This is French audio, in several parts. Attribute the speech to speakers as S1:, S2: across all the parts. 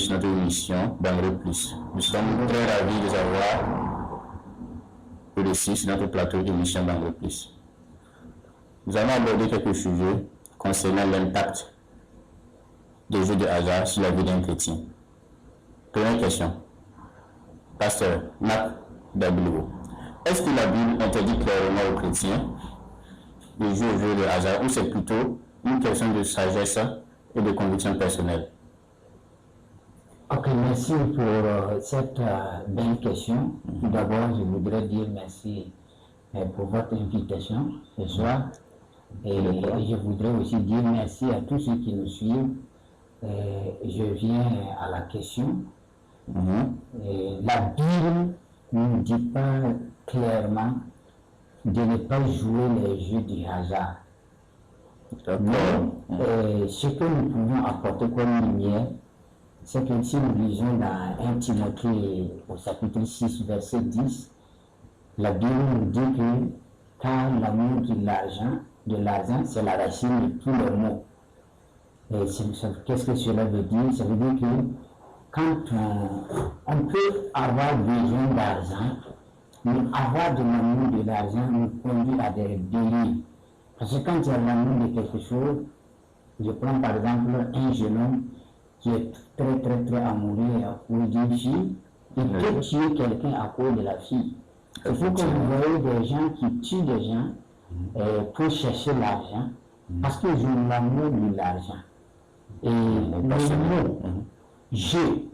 S1: notre émission Bangré Plus. Nous sommes très ravis de vous avoir ici sur notre plateau d'émission Bangré Plus. Nous allons aborder quelques sujets concernant l'impact des jeux de hasard sur la vie d'un chrétien. Première question. Pasteur Marc W. Est-ce que la Bible interdit clairement aux chrétiens de jouer aux jeux de hasard ou c'est plutôt une question de sagesse et de conviction personnelle?
S2: Ok, merci pour cette belle question. Tout d'abord, je voudrais dire merci pour votre invitation ce soir. Et je voudrais aussi dire merci à tous ceux qui nous suivent. Je viens à la question. La Bible ne dit pas clairement de ne pas jouer les jeux du hasard. Mais ce que nous pouvons apporter comme lumière, c'est que si nous lisons dans 1 Timothée au chapitre 6, verset 10, la Bible nous dit que car l'amour de l'argent, c'est la racine de tous les maux. Et qu'est-ce que cela veut dire? Ça veut dire que quand on peut avoir besoin d'argent, mais avoir de l'amour de l'argent nous conduit à des délires. Parce que quand il y a l'amour de quelque chose, je prends par exemple un jeune homme qui est très amoureux à cause d'une fille, il peut tuer quelqu'un à cause de la fille. Il faut que vous voyez des gens qui tuent des gens pour chercher l'argent, parce qu'ils ont l'amour de l'argent. Et le mot jeu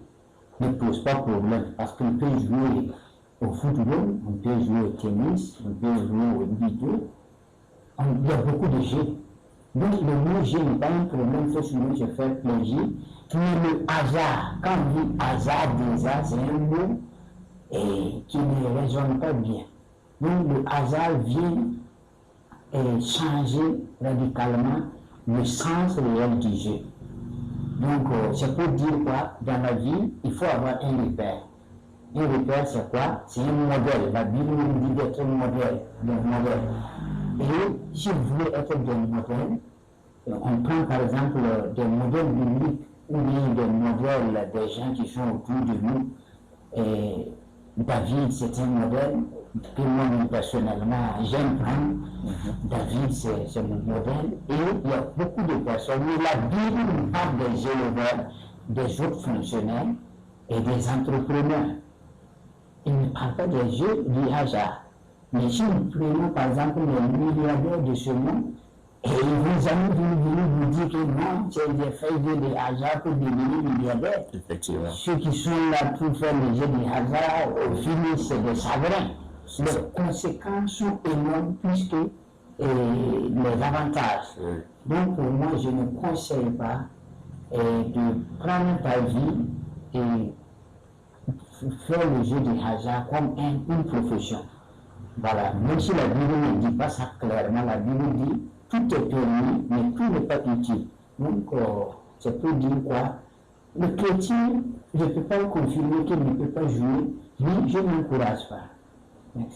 S2: ne pose pas problème, parce qu'on peut jouer au football, on peut jouer au tennis, on peut jouer au judo, il y a beaucoup de jeux. Donc le mot jeu n'est pas un problème, il faut souvent se faire plaisir. Mais le hasard, quand on dit hasard déjà, c'est un mot qui ne résonne pas bien. Donc le hasard vient changer radicalement le sens réel du jeu. Donc c'est pour dire quoi? Dans la vie, il faut avoir un repère. Un repère, c'est quoi? C'est un modèle. La Bible nous dit d'être un modèle. Et si vous voulez être des modèles, on prend par exemple des modèles bibliques ou bien des modèles des gens qui sont autour de nous. Et David, c'est un modèle que moi, personnellement, j'aime prendre. David, c'est mon modèle. Et il y a beaucoup de personnes. Mais la Bible nous parle des éleveurs, des autres fonctionnaires et des entrepreneurs. Il ne parle pas des jeux du hasard. Mais si nous prenons par exemple les milliardaires de ce monde, et ils vont jamais venir vous dire que non, j'ai fait des hasard pour devenir milliardaire.
S1: Effectivement.
S2: Ceux qui sont là pour faire les jeux du hasard, au final, c'est des chagrins. Les conséquences sont énormes plus que les avantages. Donc pour moi, je ne conseille pas de prendre ta vie et faire le jeu du hasard comme une profession. Voilà, même si la Bible ne dit pas ça clairement, la Bible dit tout est permis, mais tout n'est pas utile. Donc, c'est pour dire quoi? Le chrétien, je ne peux pas le confirmer qu'il ne peut pas jouer, mais je ne l'encourage pas. Merci.